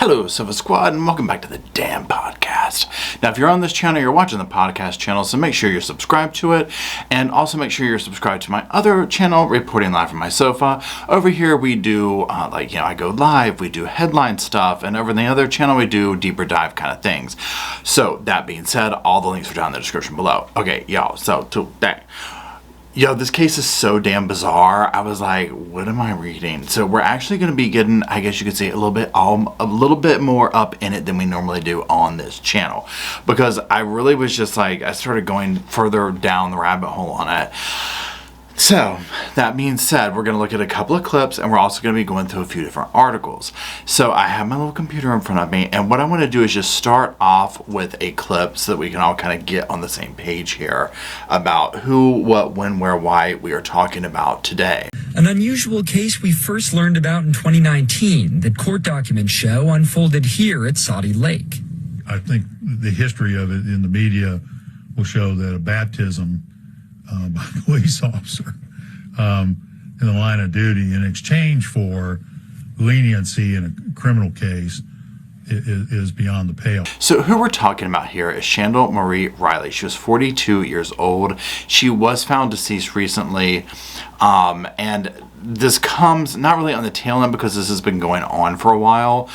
Hello, Sofa Squad, and welcome back to the damn podcast. Now, if you're on this channel, you're watching the podcast channel, so make sure you're subscribed to it, and also make sure you're subscribed to my other channel, Reporting Live from My Sofa. Over here, we do, I go live, we do headline stuff, and over the other channel, we do deeper dive kind of things. So, that being said, all the links are down in the description below. Okay, y'all, so today. Yo, this case is so damn bizarre. I was like, what am I reading? So we're actually going to be getting, I guess you could say, a little bit more up in it than we normally do on this channel. Because I really was just like, I started going further down the rabbit hole on it. So, that being said, we're going to look at a couple of clips, and we're also going to be going through a few different articles. So, I have my little computer in front of me, and what I want to do is just start off with a clip so that we can all kind of get on the same page here about who, what, when, where, why we are talking about today. An unusual case we first learned about in 2019 that court documents show unfolded here at Saudi Lake. I think the history of it in the media will show that a baptism by a police officer in the line of duty in exchange for leniency in a criminal case is beyond the pale. So who we're talking about here is Shandle Marie Riley. She was 42 years old. She was found deceased recently, and this comes not really on the tail end because this has been going on for a while.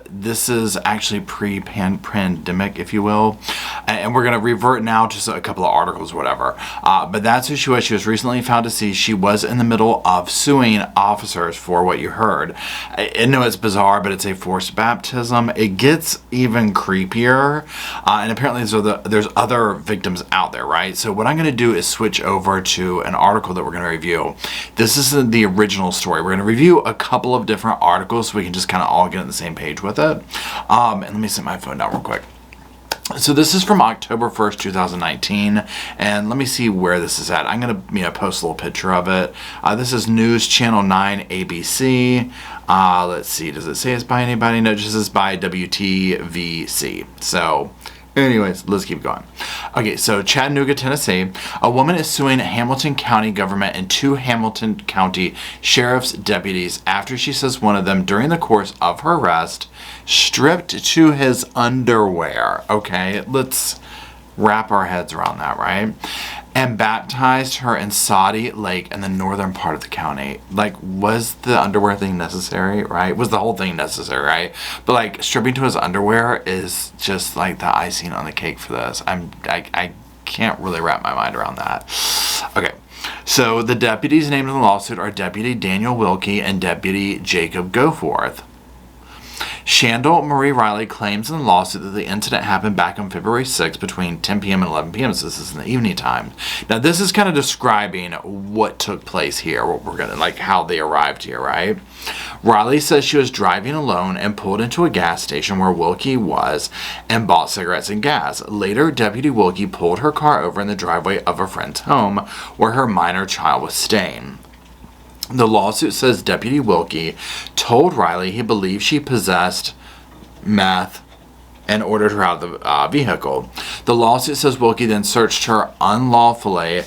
This is actually pre-pandemic, if you will. And we're going to revert now to a couple of articles or whatever. But that's who she was. She was recently found deceased. She was in the middle of suing officers for what you heard. I know it's bizarre, but it's a forced baptism. It gets even creepier. And apparently there's other victims out there, right? So what I'm going to do is switch over to an article that we're going to review. This is the original story. We're going to review a couple of different articles so we can just kind of all get on the same page with it. And let me set my phone down real quick. So this is from October 1st, 2019, and let me see where this is at. I'm going to post a little picture of it. This is News Channel 9 ABC. Let's see, does it say it's by anybody? No, it just says by WTVC. So anyways, let's keep going. Okay, so Chattanooga, Tennessee. A woman is suing Hamilton County government and two Hamilton County sheriff's deputies after she says one of them, during the course of her arrest, stripped to his underwear. Okay, let's wrap our heads around that, right? And baptized her in Saudi Lake in the northern part of the county. Like, was the underwear thing necessary, right? Was the whole thing necessary, right? But like, stripping to his underwear is just like the icing on the cake for this. I can't really wrap my mind around that. Okay. So the deputies named in the lawsuit are Deputy Daniel Wilkie and Deputy Jacob Goforth. Shandle Marie Riley claims in the lawsuit that the incident happened back on February 6th between 10 p.m. and 11 p.m. So this is in the evening time. Now this is kind of describing what took place here, what we're gonna, like how they arrived here, right? Riley says she was driving alone and pulled into a gas station where Wilkie was and bought cigarettes and gas. Later, Deputy Wilkie pulled her car over in the driveway of a friend's home where her minor child was staying. The lawsuit says Deputy Wilkie told Riley he believed she possessed meth and ordered her out of the vehicle. The lawsuit says Wilkie then searched her unlawfully,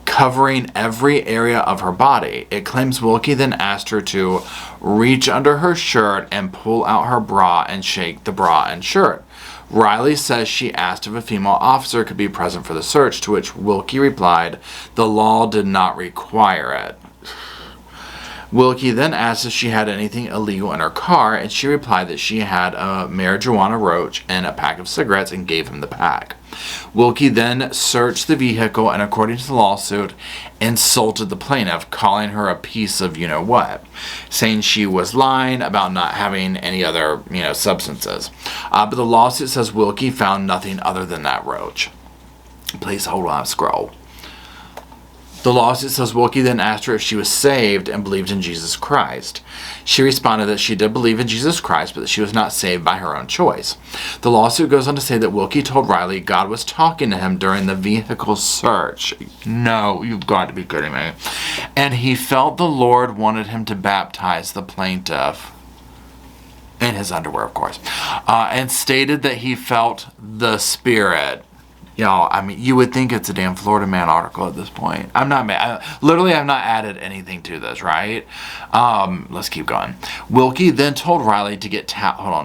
covering every area of her body. It claims Wilkie then asked her to reach under her shirt and pull out her bra and shake the bra and shirt. Riley says she asked if a female officer could be present for the search, to which Wilkie replied, the law did not require it. Wilkie then asked if she had anything illegal in her car, and she replied that she had a marijuana roach and a pack of cigarettes and gave him the pack. Wilkie then searched the vehicle and, according to the lawsuit, insulted the plaintiff, calling her a piece of you-know-what, saying she was lying about not having any other, substances. But the lawsuit says Wilkie found nothing other than that roach. Please hold on, scroll. The lawsuit says Wilkie then asked her if she was saved and believed in Jesus Christ. She responded that she did believe in Jesus Christ, but that she was not saved by her own choice. The lawsuit goes on to say that Wilkie told Riley God was talking to him during the vehicle search. No, you've got to be kidding me. And he felt the Lord wanted him to baptize the plaintiff. In his underwear, of course. And stated that he felt the Spirit. Y'all, I mean, you would think it's a damn Florida Man article at this point. I'm not mad. Literally, I've not added anything to this, right? Let's keep going. Wilkie then told Riley to get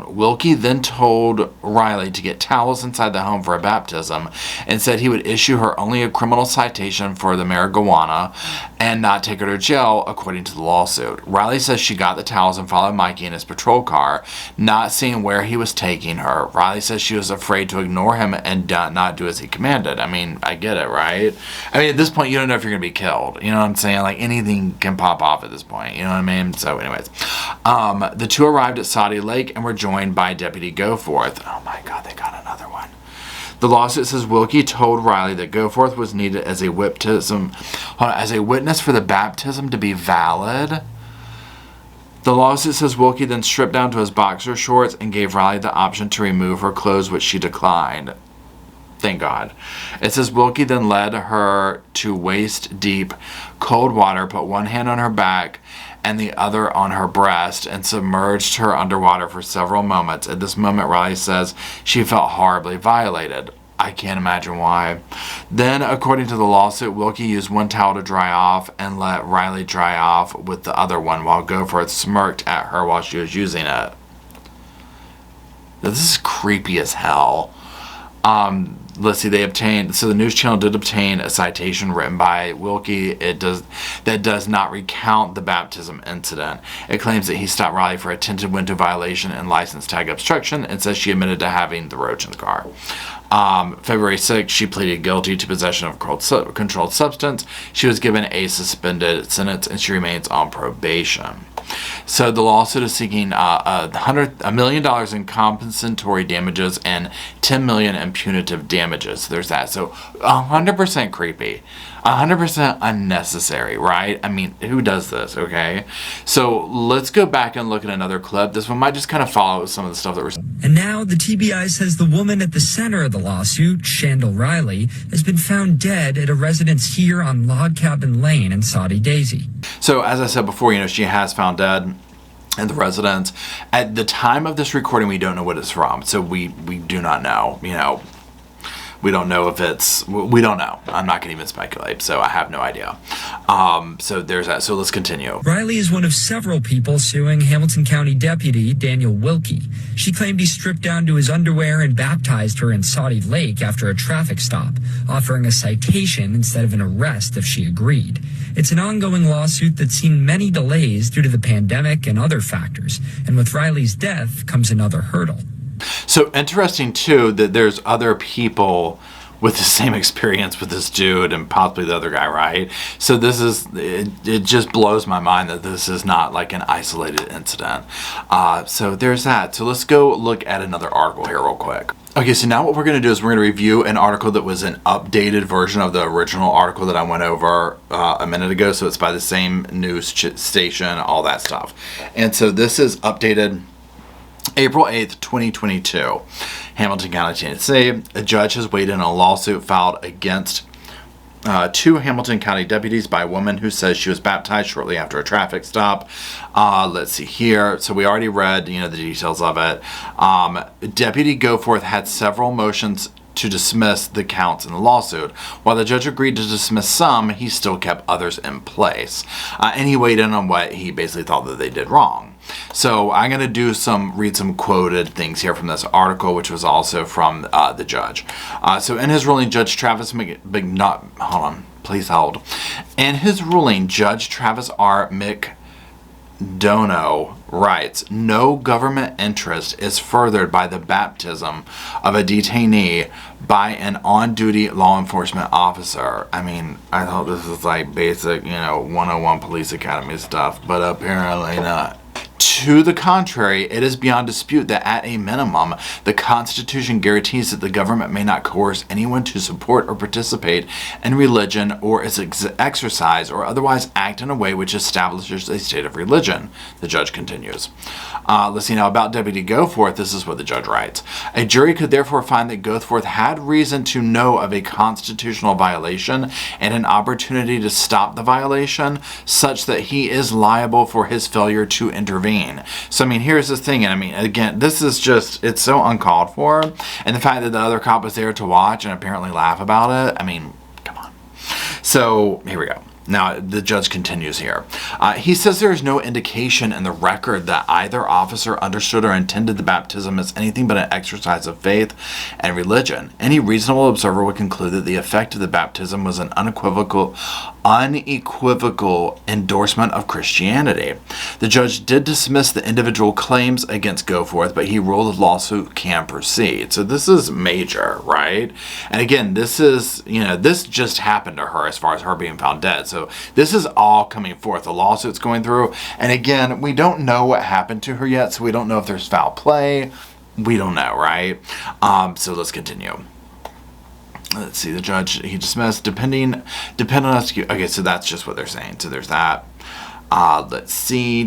Wilkie then told Riley to get towels inside the home for a baptism, and said he would issue her only a criminal citation for the marijuana and not take her to jail, according to the lawsuit. Riley says she got the towels and followed Mikey in his patrol car, not seeing where he was taking her. Riley says she was afraid to ignore him and not do as he commanded. I mean, I get it, right? I mean, at this point, you don't know if you're going to be killed. You know what I'm saying? Like, anything can pop off at this point. You know what I mean? So, anyways. The two arrived at Saudi Lake and were joined by Deputy Goforth. Oh, my God, they got another one. The lawsuit says Wilkie told Riley that Goforth was needed as a witness for the baptism to be valid. The lawsuit says Wilkie then stripped down to his boxer shorts and gave Riley the option to remove her clothes, which she declined. Thank God. It says Wilkie then led her to waist-deep cold water, put one hand on her back and the other on her breast, and submerged her underwater for several moments. At this moment, Riley says she felt horribly violated. I can't imagine why. Then, according to the lawsuit, Wilkie used one towel to dry off and let Riley dry off with the other one, while Goforth smirked at her while she was using it. This is creepy as hell. Let's see, the News Channel did obtain a citation written by Wilkie. That does not recount the baptism incident. It claims that he stopped Riley for attempted window violation and license tag obstruction, and says she admitted to having the roach in the car. February 6th, she pleaded guilty to possession of a controlled substance. She was given a suspended sentence, and she remains on probation. So the lawsuit is seeking $1 million in compensatory damages and $10 million in punitive damages. There's that. So 100% creepy, 100% unnecessary, right? I mean, who does this? Okay. So let's go back and look at another clip. This one might just kind of follow some of the stuff that we're. And now the TBI says the woman at the center of the lawsuit, Shandle Riley, has been found dead at a residence here on Log Cabin Lane in Saudi Daisy. So as I said before, she has found dead in the residence. At the time of this recording, we don't know what it's from. So we do not know, we don't know if it's, we don't know. I'm not going to even speculate, so I have no idea. So there's that. So let's continue. Riley is one of several people suing Hamilton County Deputy Daniel Wilkie. She claimed he stripped down to his underwear and baptized her in Saudi Lake after a traffic stop, offering a citation instead of an arrest if she agreed. It's an ongoing lawsuit that's seen many delays due to the pandemic and other factors, and with Riley's death comes another hurdle. So interesting, too, that there's other people with the same experience with this dude and possibly the other guy, right? So this is, it just blows my mind that this is not like an isolated incident. So there's that. So let's go look at another article here real quick. Okay, so now what we're going to do is we're going to review an article that was an updated version of the original article that I went over a minute ago. So it's by the same news station, all that stuff. And so this is updated April 8th, 2022. Hamilton County, Tennessee. A judge has weighed in a lawsuit filed against two Hamilton County deputies by a woman who says she was baptized shortly after a traffic stop. Let's see here. So we already read, the details of it. Deputy Goforth had several motions to dismiss the counts in the lawsuit. While the judge agreed to dismiss some, he still kept others in place. And he weighed in on what he basically thought that they did wrong. So I'm going to read some quoted things here from this article, which was also from the judge. So in his ruling, Judge Travis hold on, please hold. In his ruling, Judge Travis R. McDonough writes, no government interest is furthered by the baptism of a detainee by an on-duty law enforcement officer. I mean, I thought this was like basic, 101 police academy stuff, but apparently not. To the contrary, it is beyond dispute that at a minimum, the Constitution guarantees that the government may not coerce anyone to support or participate in religion or its exercise or otherwise act in a way which establishes a state of religion, the judge continues. Let's see now about Deputy Goforth. This is what the judge writes. A jury could therefore find that Goforth had reason to know of a constitutional violation and an opportunity to stop the violation such that he is liable for his failure to intervene intervene. So, I mean, here's the thing. And I mean, again, this is just, it's so uncalled for. And the fact that the other cop was there to watch and apparently laugh about it, I mean, come on. So, here we go. Now, the judge continues here. He says there is no indication in the record that either officer understood or intended the baptism as anything but an exercise of faith and religion. Any reasonable observer would conclude that the effect of the baptism was an unequivocal endorsement of Christianity. The judge did dismiss the individual claims against Goforth, but he ruled the lawsuit can proceed. So this is major, right? And again, this is, this just happened to her as far as her being found dead. So this is all coming forth. The lawsuit's going through. And again, we don't know what happened to her yet, so we don't know if there's foul play. We don't know, right? So let's continue. Let's see, the judge, he dismissed, depending on us. Okay, so that's just what they're saying. So there's that. Let's see.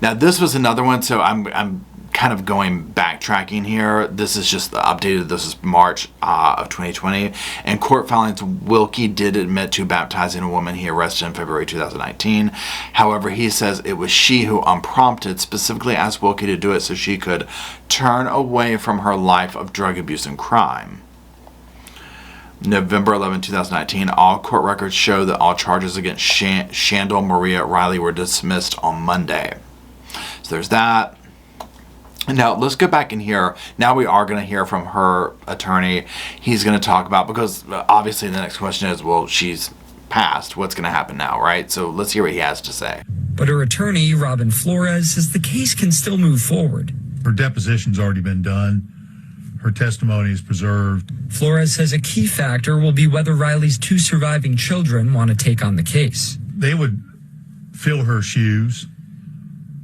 Now, this was another one, so I'm kind of backtracking here. This is just the updated. This is March of 2020. In court filings, Wilkie did admit to baptizing a woman he arrested in February 2019. However, he says it was she who, unprompted, specifically asked Wilkie to do it so she could turn away from her life of drug abuse and crime. November 11, 2019, all court records show that all charges against Shandle Maria Riley were dismissed on Monday. So there's that. Now, let's go back in here. Now we are going to hear from her attorney. He's going to talk about, because obviously the next question is, well, she's passed. What's going to happen now, right? So let's hear what he has to say. But her attorney, Robin Flores, says the case can still move forward. Her deposition's already been done. Her testimony is preserved. Flores says a key factor will be whether Riley's 2 surviving children want to take on the case. They would fill her shoes,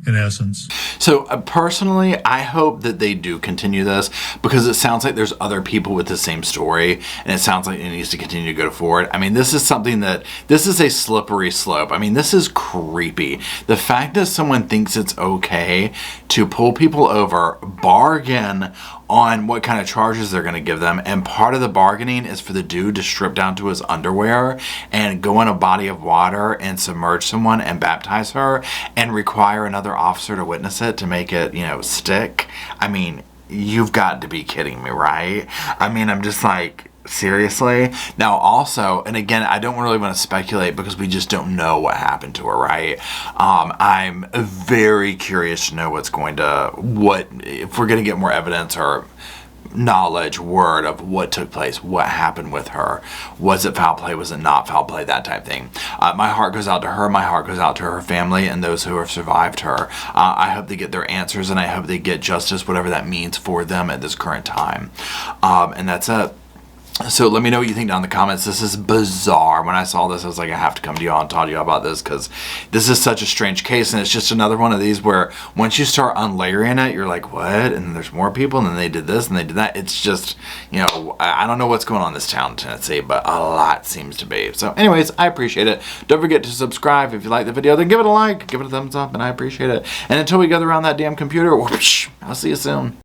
in essence. So personally, I hope that they do continue this, because it sounds like there's other people with the same story, and it sounds like it needs to continue to go forward. I mean, this is something this is a slippery slope. I mean, this is creepy. The fact that someone thinks it's okay to pull people over, bargain on what kind of charges they're going to give them, and part of the bargaining is for the dude to strip down to his underwear and go in a body of water and submerge someone and baptize her and require another officer to witness it to make it, stick. I mean, you've got to be kidding me, right? I mean, I'm just like, seriously? Now also, and again, I don't really want to speculate because we just don't know what happened to her, right? I'm very curious to know if we're going to get more evidence or knowledge, word of what took place, what happened with her. Was it foul play? Was it not foul play? That type thing. My heart goes out to her. My heart goes out to her family and those who have survived her. I hope they get their answers, and I hope they get justice, whatever that means for them at this current time. And that's it. So let me know what you think down in the comments. This is bizarre. When I saw this, I was like, I have to come to y'all and talk to y'all about this, because this is such a strange case, and it's just another one of these where once you start unlayering it, you're like, what? And then there's more people, and then they did this, and they did that. It's just, I don't know what's going on in this town in Tennessee, but a lot seems to be. So anyways, I appreciate it. Don't forget to subscribe. If you like the video, then give it a like, give it a thumbs up, and I appreciate it. And until we gather around that damn computer, whoosh, I'll see you soon.